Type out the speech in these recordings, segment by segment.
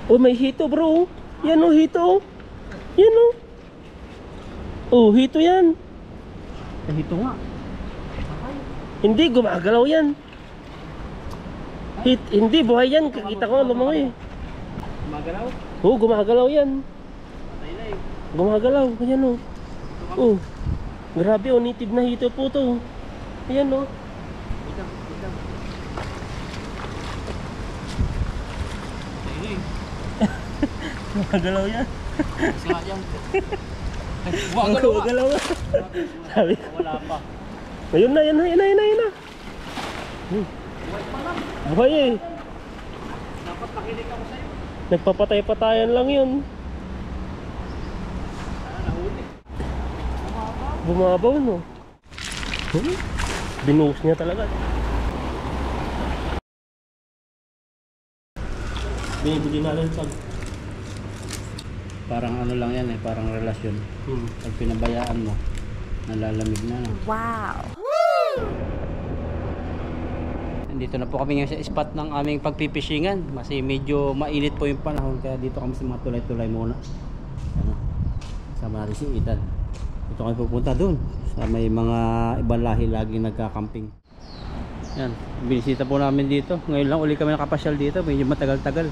Oh, may hito bro. Yan oh, hito. Yan oh. Oh, hito yan. Hito nga. Hindi, gumagalaw yan. Hindi, buhay yan. Kakita ko, lumangoy. Gumagalaw? Oo, gumagalaw yan. Patay na eh. Gumagalaw, ayan oh. Oh, grabe oh, native na hito po to. Ayan oh. Wait lang. Patay na eh. Gumagalaw yan. Isa nga yan. Gumagalaw nga. Sabi ko. Wala pa. Ayun na, yan na. Buhay pa lang. Buhay eh. Dapat nakinig ako sa'yo. Nagpapatay-patayan lang yun. Nahuli. Bumabaw no. Binuhos niya talaga. Binibili na lang sag. Parang ano lang yan eh, parang relasyon. Pag pinabayaan mo, nalalamig na. No? Wow! Dito na po kami ngayon sa spot ng aming pagpipishingan. Kasi medyo mainit po yung panahon, kaya dito kami sa mga tulay-tulay muna. Ano? Sama natin si Ethan. Dito kami pupunta doon. Sa may mga ibang lahi laging nagkakamping. Yan, binisita po namin dito. Ngayon lang uli kami nakapasyal dito, medyo matagal-tagal.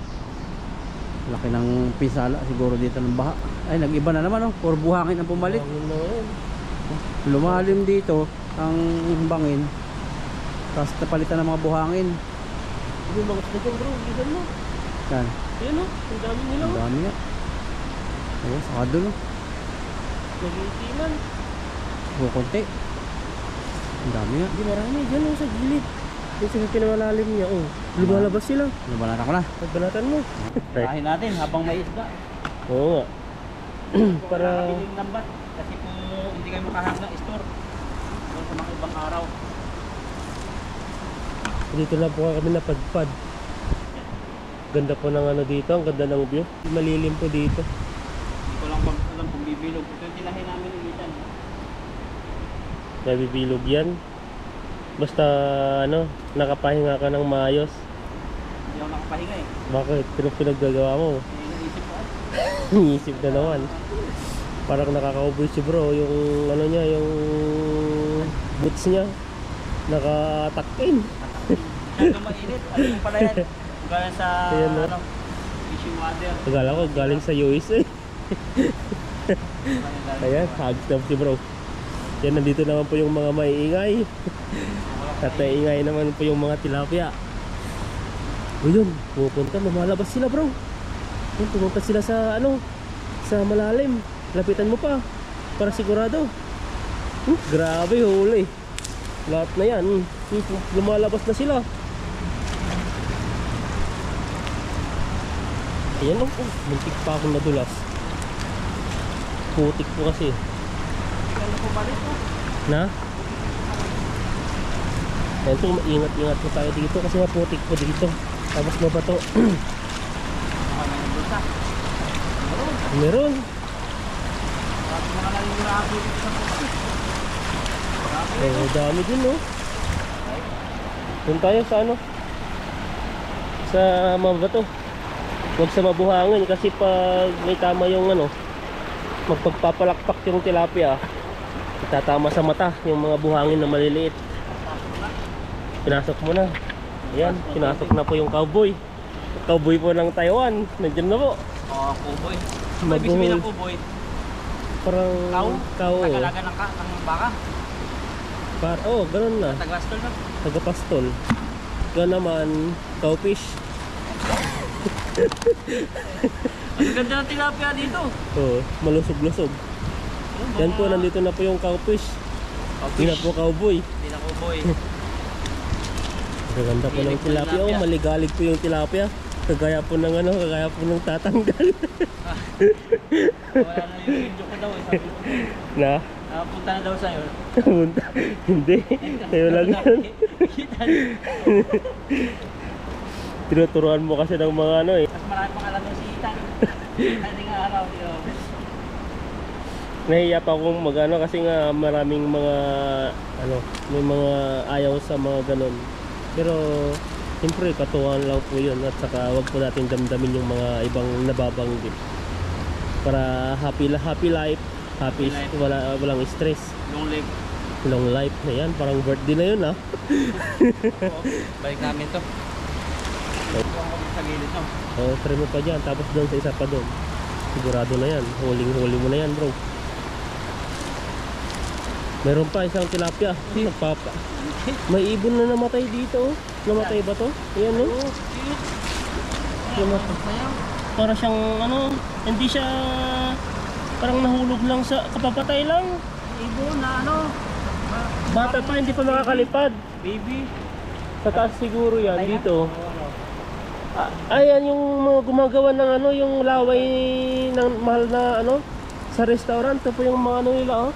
Laki ng pinsala siguro dito ng baha. Ay, nag-iba na naman oh. Puro buhangin ang pumalit. Lumalim dito ang bangin. Tapos napalitan ng mga buhangin. Yung mga snagon bro, gisan mo. Yan. Ayan oh, ang dami nila Ang oh. dami nga. Oo, saka doon oh. Nag-iitiman. Kukunti. Ang dami nga. Hindi marami, dyan oh sa gilid. Yung sa pinamalalim niya oh. Lumalabas sila. Nabalatan ko na. Pagbalatan mo. Kain natin habang may isda. Oo nga. Para Nakabiling lambat. Kasi kung hindi kayo makahanggang store doon sa mga ibang araw. dito na po kami napadpad. Ganda po ng ano dito, ang ganda ng view. Malilim po dito. Hindi ko lang alam kung bibilog. Ito yung tinahin namin ng itan. Nabibilog yan. Basta ano, nakapahinga ka ng maayos. Hindi ako nakapahinga eh. Bakit? Pinaggagawa mo? Naisip ko ay. Iisip na naman. Parang nakaka-uboy si bro. Yung ano niya, yung boots niya nakatakpin. Hanggang mainit. Ano yung pala yan? Galing sa Ayan, no? ano, fishing water. Akala ko galing sa USA. Ayan, hugs na si bro. Yan, nandito naman po yung mga maiingay. At naiingay naman po yung mga tilapia. O yun, pupunta, lumalabas sila bro. Yun, pupunta sila sa ano, sa malalim. Lapitan mo pa, para sigurado. Grabe, huli. Lahat na yan, lumalabas na sila. Ayan o, muntik pa akong nadulas. Putik po kasi. Ano po balik po? Na? Ayan po, ingat-ingat po tayo dito kasi maputik po dito. Tapos mabato. May bulsa. Meron. Bakit mga nalingrahan dito sa puti? Oh, dami din no. Doon tayo sa ano? Sa mabato. Huwag sa mabuhangin kasi pag may tama yung ano, magpagpapalakpak yung tilapia, itatama sa mata yung mga buhangin na maliliit. Pinasok mo na. Ayan, pinasok na po yung cowboy. Cowboy po ng Taiwan. Nandiyan na po. Oo, cowboy. Ano ibig sabihin ng cowboy? Parang cow. Tagalaga ng baka? Oh, ganun na. Tagastol na? Tagapastol. Ganun naman, cowfish. Ang ganda ng tilapia dito. Oh, malusog-lusog. Yan po, nandito na po yung cowfish. Hindi na po cowboy. Hindi na cowboy. Ganda po ng tilapia. Oh, maligalig po yung tilapia. Kagaya po ng ano, kagaya po ng tatanggal. Wala na yung video ko daw eh. Sabi ko, Na? punta na daw sa'yo. Punta. Hindi. Sa'yo lang yan. Tinuturuan mo kasi ng mga ano eh. Mas marami pang alam yung si Ethan. Hindi nga araw. Nahiya pa akong mag-ano kasi nga maraming mga ano, may mga ayaw sa mga ganon. Pero Siyempre, katuwaan lang po yun. At saka wag po natin damdamin yung mga ibang nababanggit. Para happy life. Happy life. Walang stress. Long live. Long life na yan. Parang birthday na yun ha. Balik namin to. Tuwang kami sa gilid no. Try mo pa dyan. Tapos doon sa isa pa doon. Sigurado na yan. Huling mo na yan bro. Meron pa isang tilapia. Nagpapa. May ibon na namatay dito. Namatay ba to? Ayan no. Namatay. Para siyang ano. Hindi siya parang nahulog lang sa kapapatay lang. Ibon na ano. Bata pa, hindi pa makakalipad. Baby. Sa taas siguro yan, dito. Ayan yung mga gumagawa ng ano, yung laway ng mahal na ano, sa restaurant. Ito po yung mga ano nila, oh.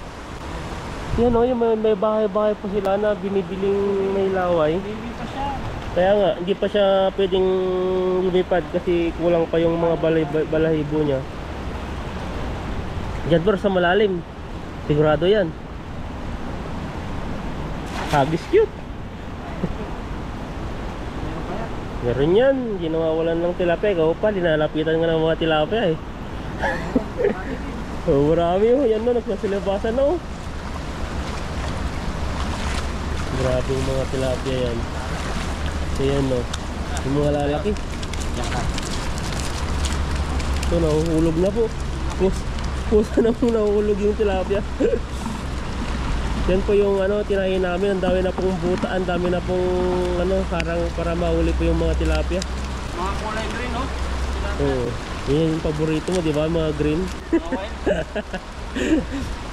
Yan oh, yung may bahay-bahay po sila na binibiling may laway. Baby pa siya. Kaya nga, hindi pa siya pwedeng lumipad kasi kulang pa yung mga balahibo niya. Diyan bro, sa malalim. Sigurado yan. Hagis cute. Meron yan. Hindi nawawalan ng tilapia. Ikaw pa, linalapitan nga ng mga tilapia eh. Oh, marami oh. Yan no, nagsasilabasan na oh. Grabe yung mga tilapia yan. So yan no. Yung mga lalaki. Ito, nahuhulog na po. Pusa na po nahuhulog yung tilapia. Yan po yung ano, tinahin namin. Ang dami na pong buta, ang dami na pong ano, karang para mahuli po yung mga tilapia. Mga kulay green no? Oo. Yan yung paborito mo, di ba? Mga green. Mga wild.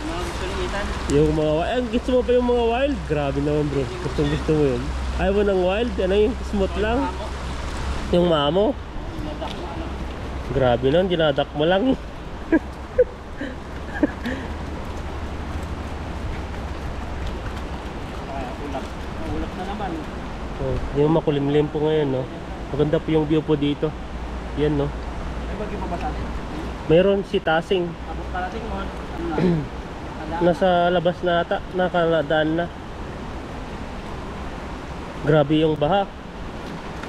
Mga gusto ni Ethan. Yung mga wild. Gusto mo pa yung mga wild? Grabe naman bro. Gusto mo yun. Ayaw mo ng wild? Ano yung smooth lang? Yung mamo? Dinadak mo ano. Grabe nun, dinadak mo lang. Ulap na naman. Oh, yung makulimlim po ngayon, no? Maganda po yung view po dito. Yan, no? May bagyo pa ba sa atin? Mayroon si Tasing. Abot pa natin mo. Ano na? Nasa labas na ata. Nakaladaan na. Grabe yung baha.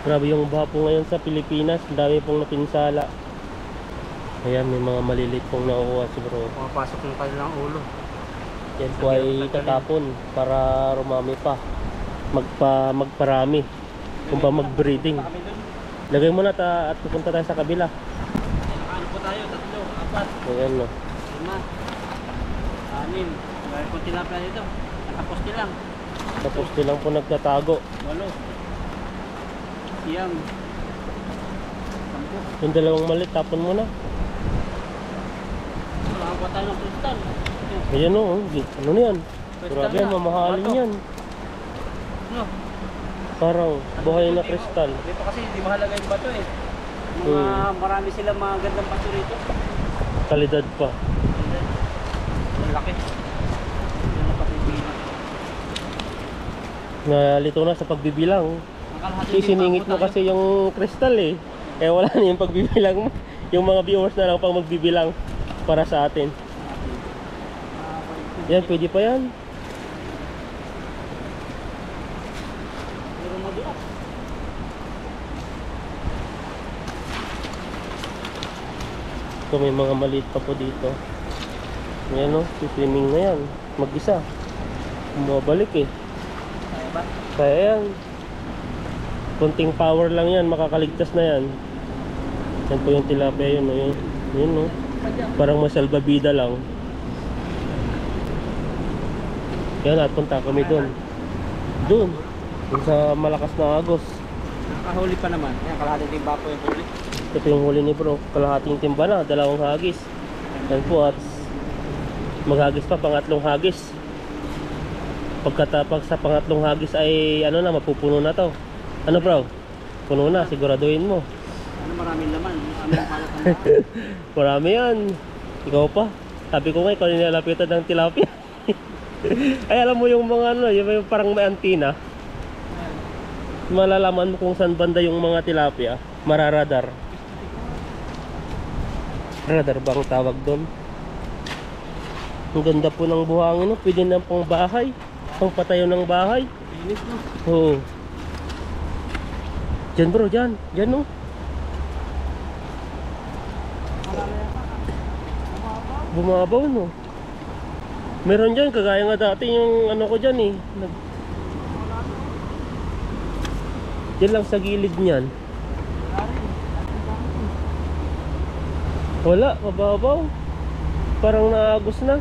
Grabe yung baha po ngayon sa Pilipinas. Ang dami pong napinsala. Ayan, may mga malilit pong nakukuha siguro. Pumapasok ng kanilang ulo. Yan po ay tatapon para rumami pa. Magparami. Kung ba mag-breeding. Kami dun. Lagay mo na at pupunta tayo sa kabila. Ano po tayo? 3, 4, Ayan, no? 5, 6. Dahil kung tilapia dito. Nakaposte lang. Tapos silang po nagtatago. 8. Siyam. 10. Yung dalawang malit, tapon mo na. Nakakuha tayo ng kristal. Ayan o, ano na yan? Grabe yan, mamahalin yan. Ano? Parang buhay na kristal. Dito kasi hindi mahalaga yung bato eh. Marami silang mga gandang bato rito. Kalidad pa. Ang laki. Yan ang patibilan. Nalito na sa pagbibilang. Sisiningit mo kasi yung kristal eh. Kaya wala na yung pagbibilang mo. Yung mga viewers na lang pang magbibilang para sa atin. Yan, pwede pa yan. Pero madulas. So may mga maliit pa po dito. Ayan o, swimming na yan. Mag-isa. Bumabalik eh. Kaya ba? Kaya yan. Kunting power lang yan, makakaligtas na yan. Yan po yung tilapia yun. Yun, yun no. Parang masalbabida lang. Yan, at punta kami doon. Doon sa malakas na agos. Nakahuli pa naman. Kaya kalahati din ba po yung huli? Ito yung huli ni bro. Kalahating timba na, 2 hagis. Yan po, at maghagis pa, pangatlong hagis. Pagkatapag sa pangatlong hagis ay ano na, mapupuno na to. Ano bro? Puno na, siguraduhin mo. Ano, maraming laman. Aming palat ang laman. Marami yan. Ikaw pa. Sabi ko nga, ikaw nilalapitan ng tilapia. Ay, alam mo yung mga ano, yung parang may antina. Malalaman mo kung saan banda yung mga tilapia. Mararadar. Radar bang tawag doon? Ang ganda po ng buhangin, no? Pwede na pang bahay. Pang patayo ng bahay. Linis no? Oo. Diyan bro, diyan. Diyan no. Bumabaw no. Meron diyan kagaya nga dati yung ano ko diyan eh. Diyan lang sa gilid niyan. Wala, mababaw. Parang naagos na.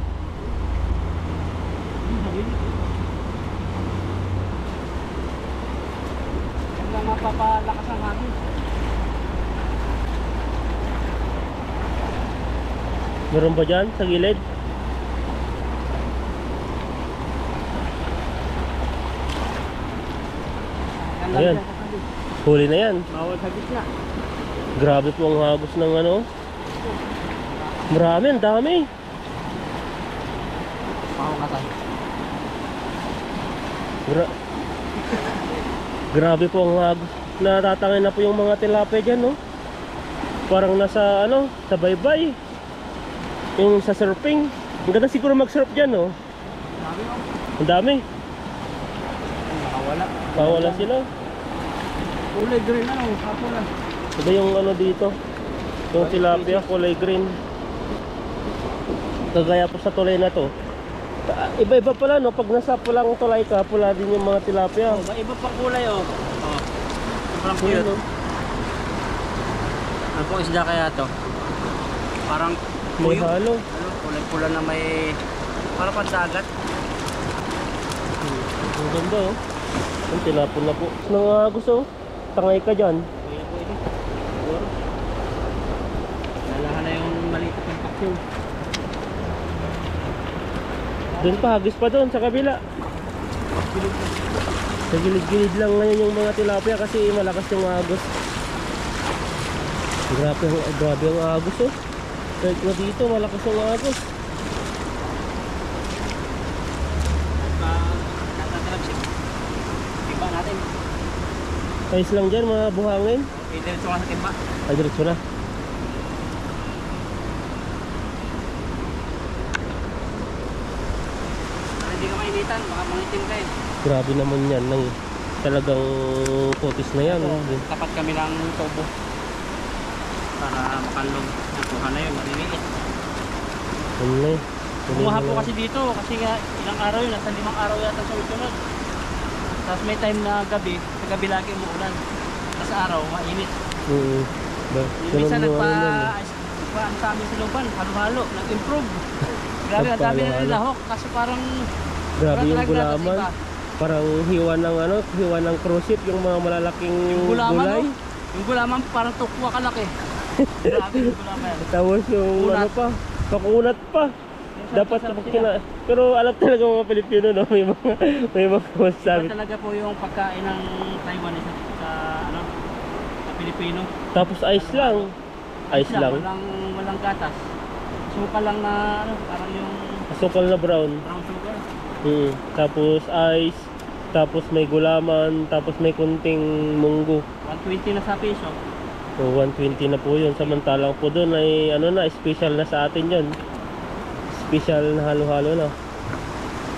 Yan lang mapapalakas ang hangin. Meron ba dyan sa gilid? Yan lang Ayan. dyan sa tabi. Huli na yan. Bawal sa gitna. Grabe po ang hagos ng ano. Marami, ang dami. Pakukatan. Grabe po ang hagos. Natatangin na po yung mga tilapia dyan, no? Parang nasa, ano, sa baybay. Yung sa surfing. Ang ganda siguro mag-surf dyan, no? Sabi mo. Ang dami. Nakawala. Bawala sila. Kulay green ano, kapula. Iba yung ano dito. Yung tilapia, kulay green. Kagaya po sa tulay na to. Iba-iba pala, no? Pag nasa pulang tulay ka, pula din yung mga tilapia. Oh, may iba pang kulay oh. Oh. Sobrang cute. Yun, no? Ano pong isda kaya to? Parang May tuyo. halo. Ano, kulay pula na may parang pandagat. Ang ganda, oh. Ang tinapon na po. Nangagos, oh. Tangay ka dyan. Kaya po ito. Siguro. Lalahan na yung maliit ng paksyon. Doon pa, hagis pa doon sa kabila. Sa gilid-gilid lang ngayon yung mga tilapia kasi malakas yung agos. Grabe ang agos, oh. Kahit na dito, malakas yung agos. Natatalapsik. Timba natin. Ayos lang dyan, mga buhangin. Diretso nga sa timba. Ay, diretso na. Para hindi ka mainitan, baka mangitim ka eh. Grabe naman yan. Talagang putis na yan. Tapat kami ng tubo. Para makalong. Nakuha na yun, maliliit. Ano na eh. Kumuha po kasi dito, kasi nga ilang araw yun, nasa 5 araw yata sa sunod. Tapos may time na gabi, sa gabi lagi umuulan. Tapos araw, mainit. Yung isa Ganun yung ano yan, eh. nagpa sa amin sa lupan, halo-halo, nag-improve. Grabe, ang dami na Nagpahalo-halo. nilahok, kasi parang Grabe yung talaga natas gulaman. iba. Parang hiwa ng ano, hiwa ng cruise yung mga malalaking Gulaman, gulay. no? Yung gulaman parang tukwa kalaki. Grabe yung gulaman. Tapos yung Kunat. ano pa, pakunat pa. Dapat Sarap pag sila. pero alam talaga mga Pilipino, no? May mga masasabi. Iba talaga po yung pagkain ng Taiwanese sa ano, sa Pilipino. Tapos ice lang. Ice lang. Walang gatas. Suka lang na ano, parang yung Asukal na brown. brown sugar. Tapos ice. Tapos may gulaman. Tapos may kunting munggo. 120 na sa piso. So 120 na po yun. Samantalang po doon ay ano na, special na sa atin yun. Special na halo-halo na.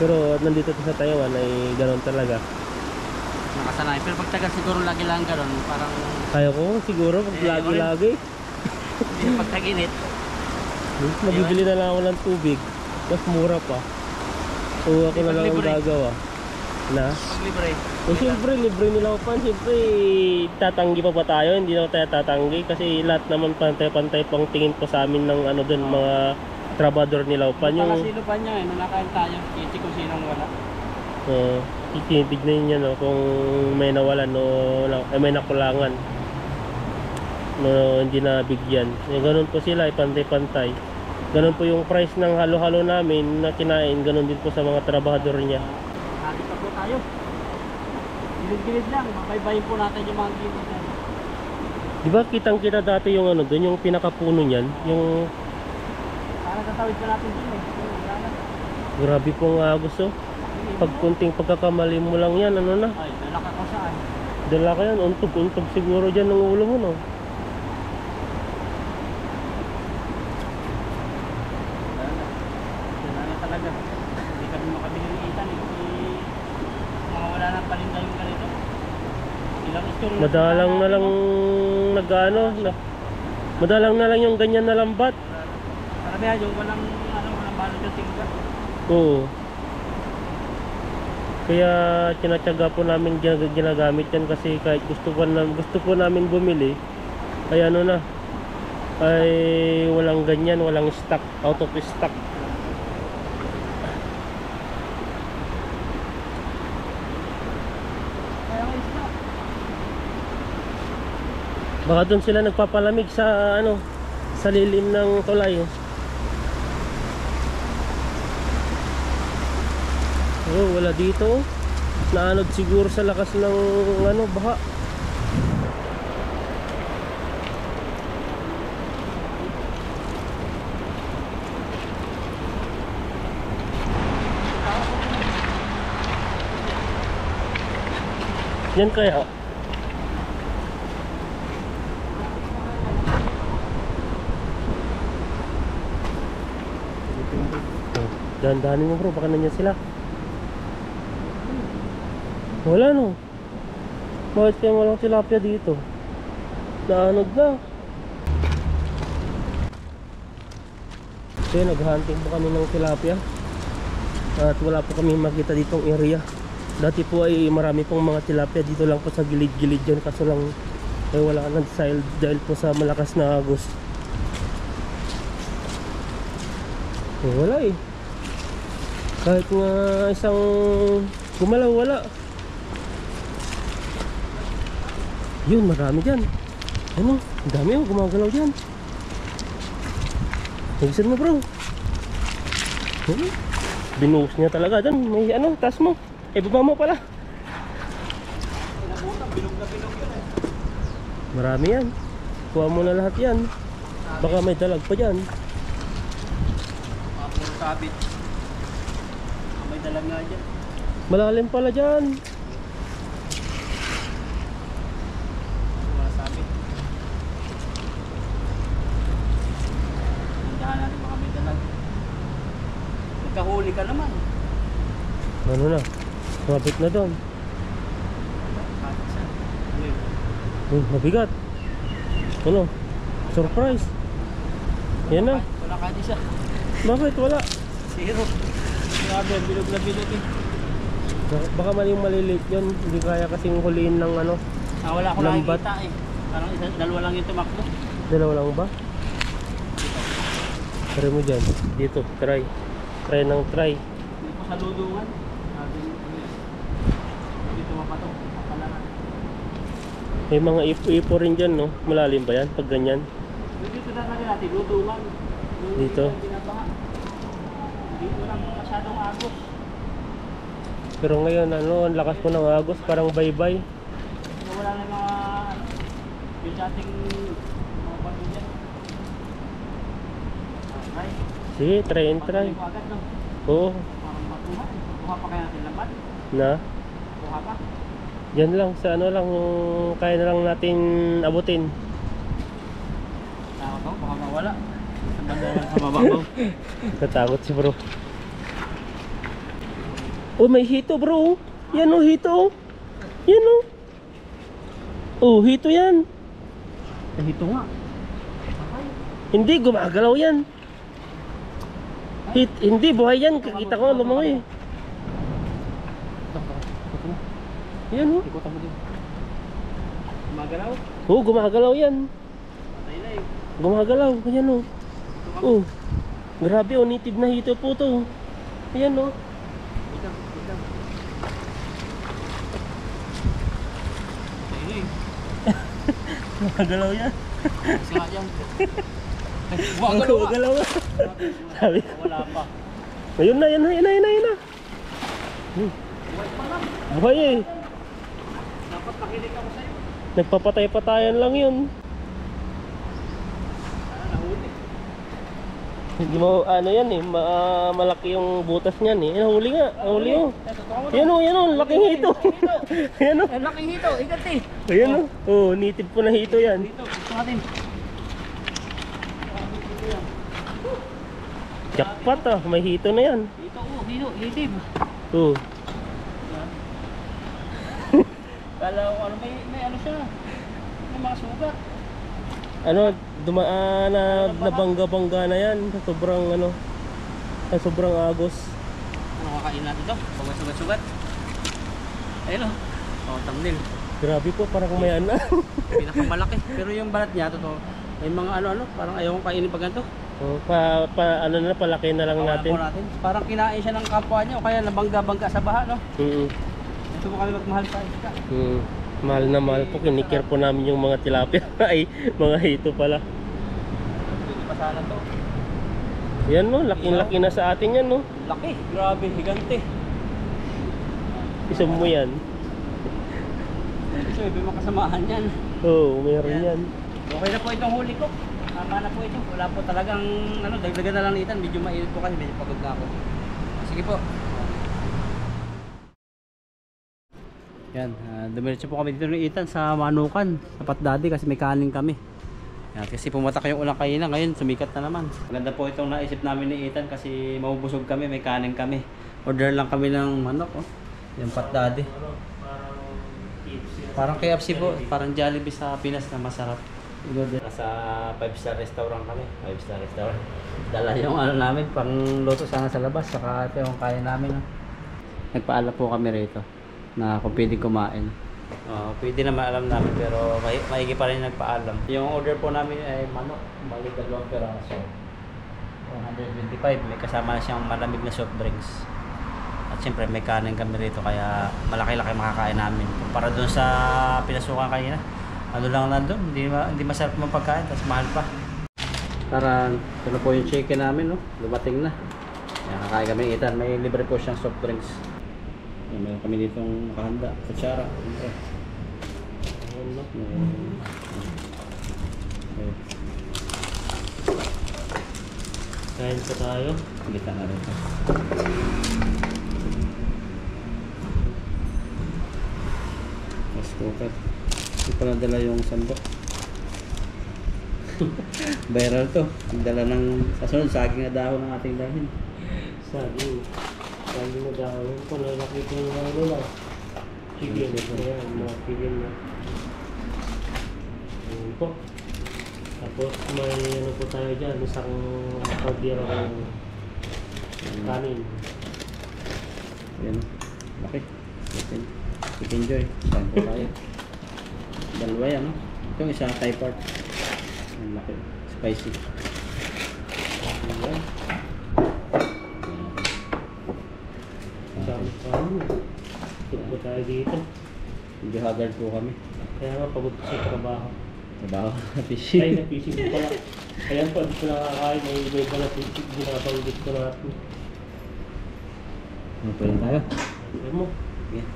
Pero nandito sa Taiwan ay ganoon talaga. Nakasanay. Pero pag taga siguro lagi lang gano'n. Parang Kaya ko siguro pag lagi-lagi. hindi na pag tag-init. Magbibili na lang ako ng tubig. Mas mura pa. So ako na lang ang Libre. gagawa. Na? Pag libre. O siyempre, libre nila ako pan. Siyempre, tatanggi pa tayo. Hindi na tayo tatanggi. Kasi lahat naman pantay-pantay pang tingin po sa amin ng ano dun, mga trabador nila pan. Yung Yung sino pa niya eh. Nanakain tayo. Kiti kung sinong wala. titignan niya no, kung may nawalan o may nakulangan. No, hindi na bigyan. Ganun po sila, pantay-pantay. Ganun po yung price ng halo-halo namin na kinain. Ganun din po sa mga trabahador niya. Nakit pa po tayo. Gilid-gilid lang. Mabaybayin po natin yung mga gilid na. Di ba kitang-kita dati yung ano doon, yung pinakapuno niyan, yung Para tatawid pa natin dun eh. Wala na. grabe pong agos oh. Pag kunting pagkakamali mo lang yan, ano na? Ay, nalaka ko saan. Dala ka yan, untog siguro dyan ng ulo mo, no? Wala na talaga. Hindi kami makabili ng itan eh. Kasi mga wala ng palinda yung ganito. Ilang ito Madalang na lang nag-ano na, madalang na lang yung ganyan na lambat. Karamihan yung walang balot yung tingkat. Oo. Kaya tinatyaga po namin ginagamit yan kasi kahit gusto po namin bumili ay ano na, ay walang ganyan, walang stock, out of stock. Baka doon sila nagpapalamig sa ano, sa lilim ng tulay. Oh, wala dito. Naanod siguro sa lakas ng ano, baha. Yan kaya. Dahan-dahanin mo bro, baka nandiyan sila. Wala no. Bakit kaya walang tilapia dito? Naanod na. Kaya naghunting po kami ng tilapia. At wala po kami makita ditong area. Dati po ay marami pong mga tilapia dito lang po sa gilid-gilid dyan. Kaso lang ay wala nang dahil po sa malakas na agos. Wala eh. Kahit nga isang gumalaw, wala. Yun, marami dyan. Ano? Ang dami oh, gumagalaw dyan. Nagisan mo bro. Binuhos niya talaga dyan. May ano, taas mo. Eh, baba mo pala. Marami yan. Kuha mo na lahat yan. Baka may dalag pa dyan. Puro sabit. May dalag nga dyan. Malalim pala dyan. Wala sabit. Hindahan natin baka may dalag. Nagkahuli ka naman. Ano na? Mabit na doon. Mabigat. Ano? Surprise. Yan na. Wala kahit isa. Bakit wala? Zero. Grabe, bilog na bilog eh. Baka mali yung maliliit yun. Hindi kaya kasing huliin ng ano. Wala ko lambat. nakikita eh. Parang dalawa lang yung tumakbo. Dalawa lang ba? Try mo dyan. Dito, try. Try ng try. Hindi ko sa ludungan. Dito mapatok. Mapalaran. May mga ipo-ipo rin dyan, no? Malalim ba yan? Pag ganyan. Dito na natin, ludungan. Dito. Dito lang masyadong agos. Pero ngayon, ano, ang lakas po ng agos. Parang baybay. So, wala na mga yung dating mga bago dyan. Okay. Sige, try and try. Patuloy ko agad, no? Oo. Parang matuha. Kuha pa kaya natin laban? Na? Kuha pa? Yan lang, sa ano lang, kaya na lang natin abutin. Takot ako, baka mawala. Sa banda lang sa mababaw. Natakot si bro. Oh, may hito bro. Yan oh, hito. Yan oh. Oh, hito yan. Hito nga. Hindi, gumagalaw yan. Hindi, buhay yan. Kakita ko, lumangoy. Yan oh. Ikutan mo din. Gumagalaw? Oh, gumagalaw yan. Patay na eh. Gumagalaw. Ayan oh. Oh. Grabe oh, native na hito po to. Ayan oh. Ikaw. Patay na eh. Gumagalaw yan. Isa nga dyan. Gumagalaw nga. Sabi ko. Wala pa. Ayun na, yan na. Buhay pa lang. Buhay eh. Dapat nakinig ako sa'yo. Nagpapatay-patayan lang yun. Nahuli. Hindi mo, ano yan eh, malaki yung butas niyan eh. Nahuli nga, nahuli oh. Yan oh, laking hito. Yan oh. Laking hito, ikat eh. Ayan oh. Oh, native po na hito yan. Dito, gusto natin. Jackpot ah, may hito na yan. Dito, hito, native. Oh. Kala ko ano, may ano siya. May mga sugat. Ano, dumaan na nabangga-bangga na yan. Sobrang ano, sobrang agos. Ano kakain natin to? Pag may sugat-sugat. Ayun o. Oh, thumbnail. Grabe po, parang may ano. Pinakamalaki. Pero yung balat niya, totoo. May mga ano-ano, parang ayaw kong kainin pag ganito. Oh, ano na, palaki na lang natin. Natin. Parang kinain siya ng kapwa niya o kaya nabangga-bangga sa baha, no? Ito po kami magmahal sa isda. Mahal na mahal po, kinikir po namin yung mga tilapia. Ay, mga hito pala. Hindi pa sana to. Yan no, laking-laki na sa atin yan no. Laki, grabe, higante. Isa mo yan. So, may makasamahan yan. Oo, meron yan. Okay na po itong huli ko. Tama na po ito. Wala po talagang ano, dagdagan na lang nitan. Medyo mainit po kasi, medyo pagod na ako. Sige po. Yan, dumiretso po kami dito ng Itan sa Manukan, sa Patdadi kasi may kanin kami. Yan, kasi pumatak yung ulang kainan, ngayon sumikat na naman. Maganda po itong naisip namin ni Itan kasi mabubusog kami, may kanin kami. Order lang kami ng manok, oh. Yung Patdadi. Parang KFC po, parang Jollibee sa Pinas na masarap. Nasa 5-star restaurant kami, 5-star restaurant. Dala yung ano namin, pang luto sana sa labas, saka ito yung kaya namin. Oh. Nagpaalam po kami rito na kung pwedeng kumain. Pwede naman alam namin pero maigi pa rin nagpaalam. Yung order po namin ay manok, bali 2 peraso. 125, may kasama na siyang malamig na soft drinks. At siyempre may kanin kami rito kaya malaki-laki makakain namin. Kumpara dun sa pinasukan kanina, ano lang nandun, hindi masarap mong pagkain, tapos mahal pa. Tara, ito na po yung chicken namin, no? Dumating na. Yan, kakain kami ng Itan, may libre po siyang soft drinks. Yan, meron kami ditong nakahanda, kutsara. Okay. Kain pa tayo. Kita na rin ito. Mas cooker. Hindi pa nadala yung sandok. Viral to. Dala ng kasunod, saging na dahon ng ating dahil. Saging na dahon. Kung lalaki ko yung ano lang. Chicken. Ayan, mga chicken na. Ayan po. Tapos may ano po tayo dyan. Isang pagdira ng kanin. Ayan. Laki. Chicken joy. Saan po tayo? Dalawa yan, no? Ito yung isa Thai part. Ang laki. Spicy. Ayan. Dami kanin. Ito po tayo dito. Medyo haggard po kami. Kaya nga pagod sa trabaho. Trabaho. Fishing. Ay, na-fishing ko pala. Ayan po, dito nakakain. May iba pala fishing. Ginabanggit ko natin. Ano po lang tayo? Ayan mo. Okay.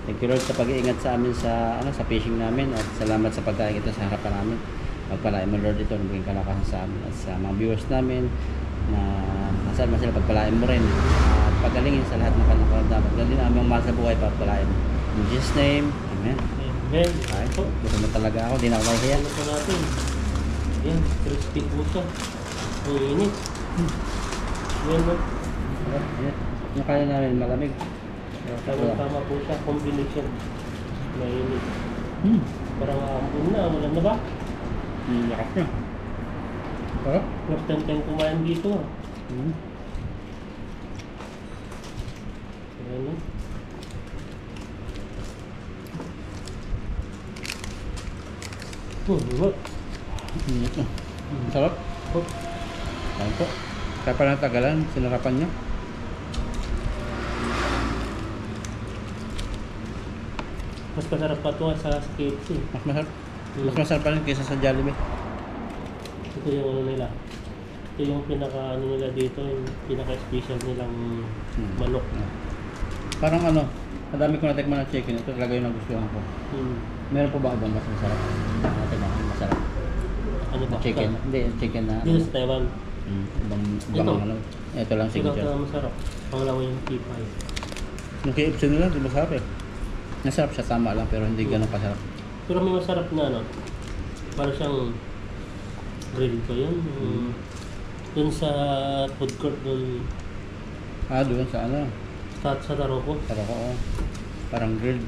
Thank you Lord sa pag-iingat sa amin sa sa fishing namin at salamat sa pagkain ito sa harapan namin. Pagpalain mo Lord ito, maging kalakasan sa amin at sa mga viewers namin na nasaan man sila, pagpalain mo rin at pagalingin sa lahat ng kanilang dapat. Ganun din aming mahal sa buhay, pagpalain mo. In Jesus name, Amen. Amen. Ay, gusto mo talaga ako, di na ako mahihiya. Ano po natin? Ayan, crispy po siya. Ang init. Ayan mo. Ayan, yung kaya namin malamig. Tama po siya, combination. Mainit. Parang aambun na, wala na ba? Lakas nyo. Sarap. First time tayong kumain dito. Ayan o. Good. Sarap. Ayan po. Kaya pala tagalan, sinarapan nyo. Mas masarap pa ito sa KFC. Mas masarap. Mas masarap pa rin kaysa sa Jollibee. Ito yung ano nila. Ito yung pinaka ano nila dito, yung pinaka special nilang manok. Parang ano, madami ko natikman ng chicken. Ito talaga yung nagustuhan ko. Meron po ba ibang mas masarap? Natikman ko masarap. Ano ba? Chicken. Hindi, chicken na. Dito sa Taiwan. Ibang Ito. ano. Ito lang Siguro signature. na masarap. Pangalawa yung T5. Yung KFC nila, di masarap eh. Masarap siya, tama lang, pero hindi ganun kasarap. Pero may masarap na ano. Para siyang grill ko yan. Dun sa food court dun. Doon sa ano? Sa Taroko. Sarap ko, oh. Parang grilled.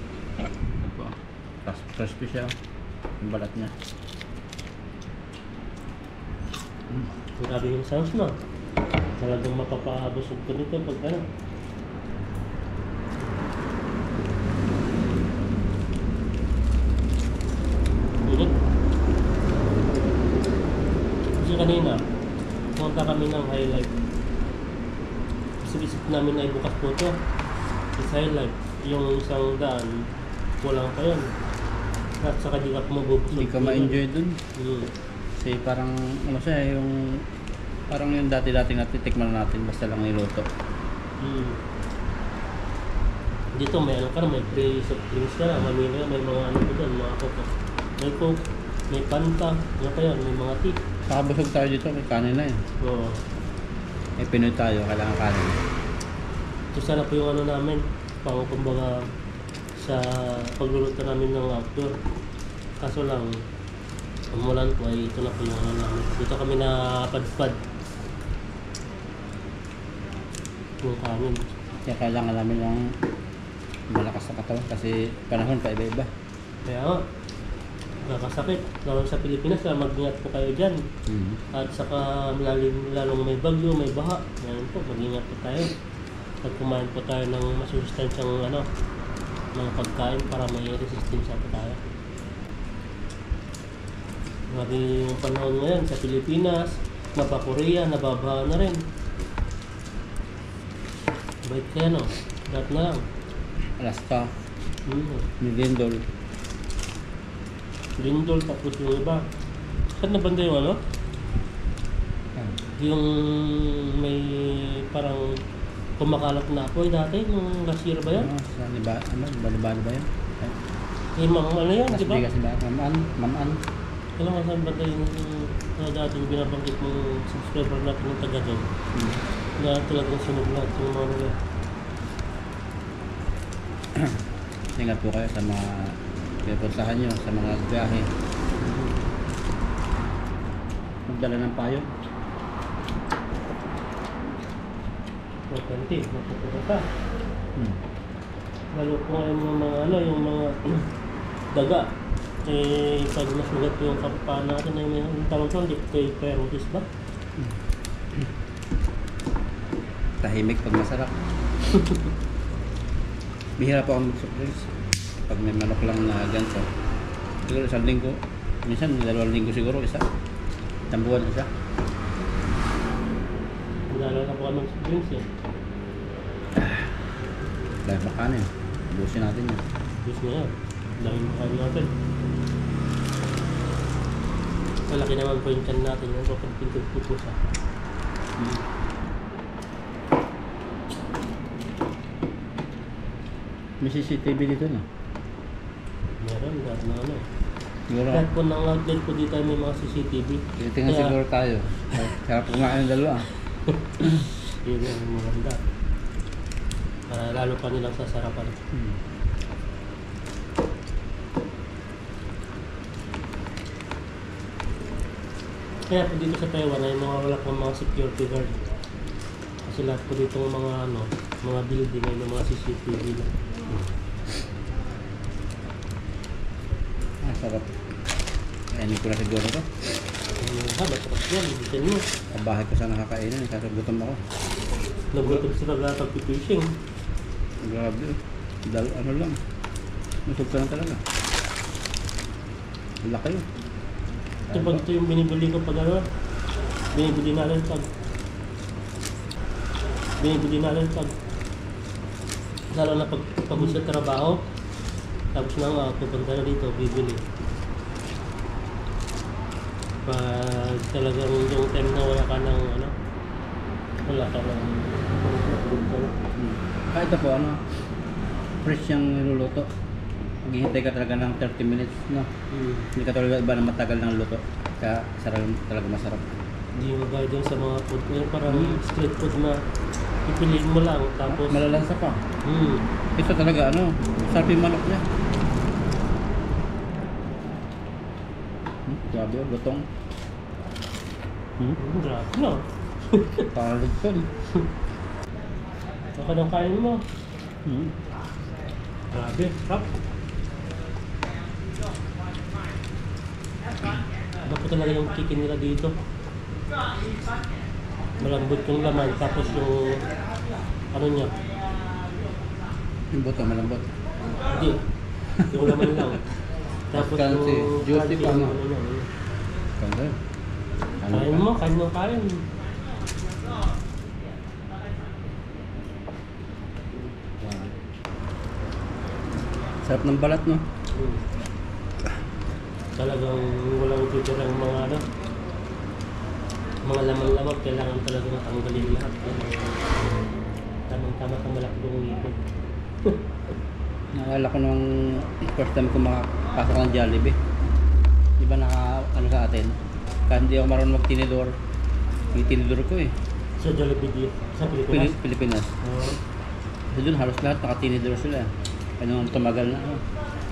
Tapos crispy siya. Yung balat niya. Grabe yung sounds no. Talagang mapapabusog ko nito pag ano. Ulit. Kasi kanina, pumunta kami ng highlight. Isip-isip namin ay bukas po ito. Is highlight. Yung isang daan, kulang pa yun. At saka di ka mabubusog. Hindi ka ma-enjoy dun. Kasi parang, ano siya, yung parang yung dati-dating natitikman natin, basta lang niluto. Dito may ano ka na, may free soft drinks ka na, mamili ka, may mga ano ko dyan, mga coke. May coke, may panta, ano pa yan, may mga tea. Nakabusog tayo dito, may kanin na yun. Oo. Eh, Pinoy tayo, kailangan kanin. So sana po yung ano namin, pang kumbaga sa pagluluto namin ng outdoor. Kaso lang, umulan po ay ito na po yung ano namin. Dito kami na padpad. Yung kanin. Kaya kailangan namin ng malakas na katawan kasi panahon pa iba-iba. Kaya nga, nakakasakit. Lalo sa Pilipinas, kaya mag-ingat po kayo dyan. At saka lalong may bagyo, may baha. Ngayon po, mag-ingat po tayo. At kumain po tayo ng masusustansyang ano, mga pagkain para may resistensya po tayo. Grabe yung panahon ngayon sa Pilipinas, Korea, nababaha na rin. Bait kaya no? Lahat na lang. Alaska, Lindol. Lindol, tapos yung iba. Saan na banda yung ano? Yung may parang kumakalat na apoy dati, nung last year ba yan? Saan ba? Ano? Bali-bali ba yan? Eh, ano yan, di ba? Kasi ba? Maman. Alam mo saan banda yung dati yung binabanggit mong subscriber natin ng taga doon? Na talagang sunog lahat yung mga nila. Ingat po kayo sa mga pinupuntahan nyo, sa mga biyahe. Magdala ng payo. Importante, mapupunta ka. Lalo po ngayon yung mga ano, yung mga daga. Eh, pag nasugat yung kapapaan natin, ay yung tawag ko, hindi kayo perotis ba? Tahimik pag masarap. Bihira po ako mag-surprise. Pag may manok lang na ganso. Siguro isang linggo. Minsan, 2 linggo siguro isa. Isang buwan isa. Lalo na po kami sa drinks eh. Dahil makanin. Ubusin natin yan. Diyos na yan. Dahil makain natin. Malaki naman po yung tiyan natin. Yung kapag pintud po po siya. May CCTV dito na. Meron, lahat na ano eh. Siguro, Lahat po ng outlet po dito ay may mga CCTV. titingnan Kaya- siguro tayo. Sarap kumain ng dalawa. Yun yung maganda. Para lalo pa nilang sasarapan. Kaya po dito sa Taiwan ay mga wala pang mga security guard. Kasi lahat po dito ng mga ano, mga building ay may mga CCTV na. Sarap. Kainin ko na siguro to. Sarap yan, bitin mo. Sa bahay ko sana kakainin. Kaso gutom ako. Nagutom sila lahat pag-fishing. Grabe. Ano lang. Masog ka lang talaga. Laki yun. Ito yung binibili ko pag ano, binibili natin pag lalo na pag sa trabaho, tapos na nga pupunta na dito, bibili. Pag talagang yung time na wala ka ng ano, wala ka ng Ito po, ano, fresh yung niluluto. Maghihintay ka talaga ng 30 minutes, no? Hindi ka talaga iba na matagal ng luto. Kaya sarap, talaga masarap. Hindi mo ba doon sa mga food, yung parang street food na ipiliin mo lang, tapos Malalansa pa. hmm, Ito talaga, ano, sarap yung manok niya. Grabe, lutong. grabe no. Parang lutong. Baka nang kain mo. Grabe, sarap. Iba po talaga yung chicken nila dito. Malambot yung laman, tapos yung ano niya, Yung buto malambot. hindi, yung laman lang. Tapos Kansi, yung juicy pa, no? ano niya. Ganda. Ano Kain pa? mo, kain mo, kain. Wow. Sarap ng balat, no? Talagang walang titirang mga ano, mga laman-laman, kailangan talagang tanggalin lahat. Tamang-tama sa malaki yung ipon. Naalala ko nung first time ko makapasok ng Jollibee. Di ba ano sa atin? Kahit hindi ako marunong magtinidor, yung tinidor ko eh. Sa Jollibee sa Pilipinas. Pilipinas. Oo. Kasi doon halos lahat nakatinidor sila. Kaya nung tumagal na ako.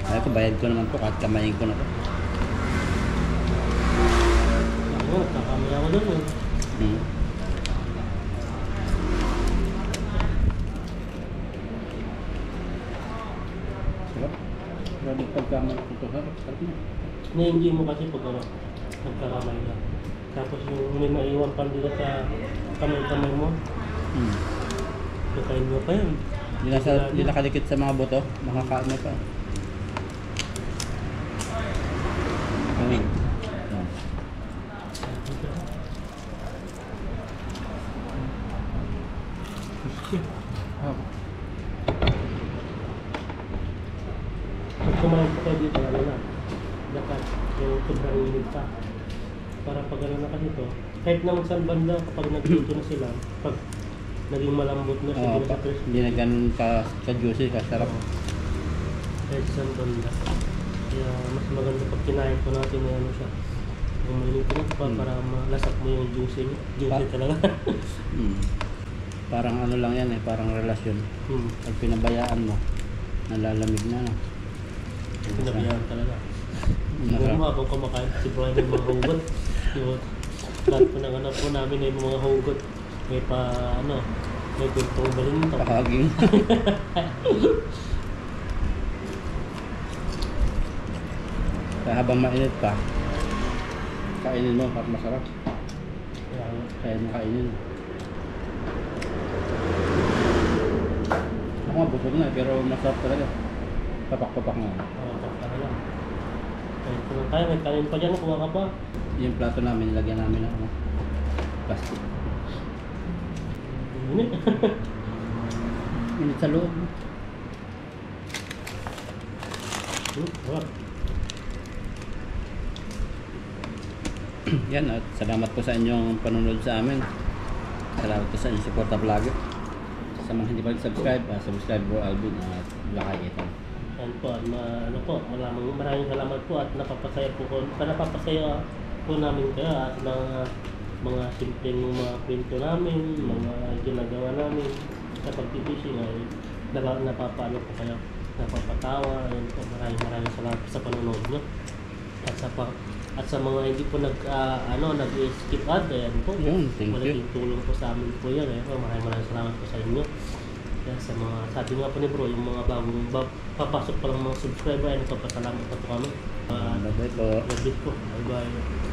Kaya ko bayad ko naman to kahit kamayin ko na to. Ako, nagkakamaya ako doon eh. Hmm. Sarap. Grabe pagkaman ko to. Sarap na. Hindi mo kasi pag ano, nagkakamay ka. Tapos yung may maiwan pa dito sa kamay-kamay mo, Hmm. kakain mo pa yun. Hindi nakadikit sa mga buto, makakain mo pa. Ayun. Yan. Oh. Pag kumain pa kayo dito, ano na, dapat yung sobrang init pa. Para pag ano na kasi ito, kahit naman saan banda kapag nagluto na sila, pag naging malambot na siya, hindi na siya crispy. Hindi na ganun ka-juicy, kasarap. Kahit saan banda. Kaya mas maganda pag kinain po natin na ano siya. Yung mainit na pa para malasak mo yung juicy niya. Juicy talaga. Hmm. Parang ano lang yan eh, parang relasyon. Pag pinabayaan mo, nalalamig na. No? Pinabayaan talaga. Masarap. Kung mo habang kumakain si Brian ng mga hugot. Yung lahat po ng anak po namin ay mga hugot. May pa ano, may gultong balinto. Pakaging. Kaya habang mainit pa, kainin mo para masarap. Kaya mo kainin. Ako nga busog na pero masarap talaga. Papak-papak nga. Talaga. Kahit kung kaya, may kanin pa dyan, kuha ka pa. Yung plato namin, nilagyan namin ng plastic. Init. Init sa loob. Sarap. Yan at salamat po sa inyong panunod sa amin. Salamat po sa inyong suporta vlogger. Sa mga hindi pa subscribe, subscribe Bro Alvin at lakay ito. Yan po, ano po, maraming salamat po at napapasaya po ko. Napapasaya po namin kayo at mga simpleng mga kwento namin, mga ginagawa namin sa pagpipishing ay napapalo po kayo, napapatawa. Yan po, maraming salamat po sa panonood nyo. At sa mga hindi po nag-skip ad, ayan po. Yun, thank you. Malaking tulong po sa amin po yan. Maraming salamat po sa inyo. Kaya sa mga, sabi nga po ni Bro, yung mga bagong papasok pa lang mga subscriber, ay nagpapasalamat pa po kami. Bye-bye po. Labit po. Bye-bye.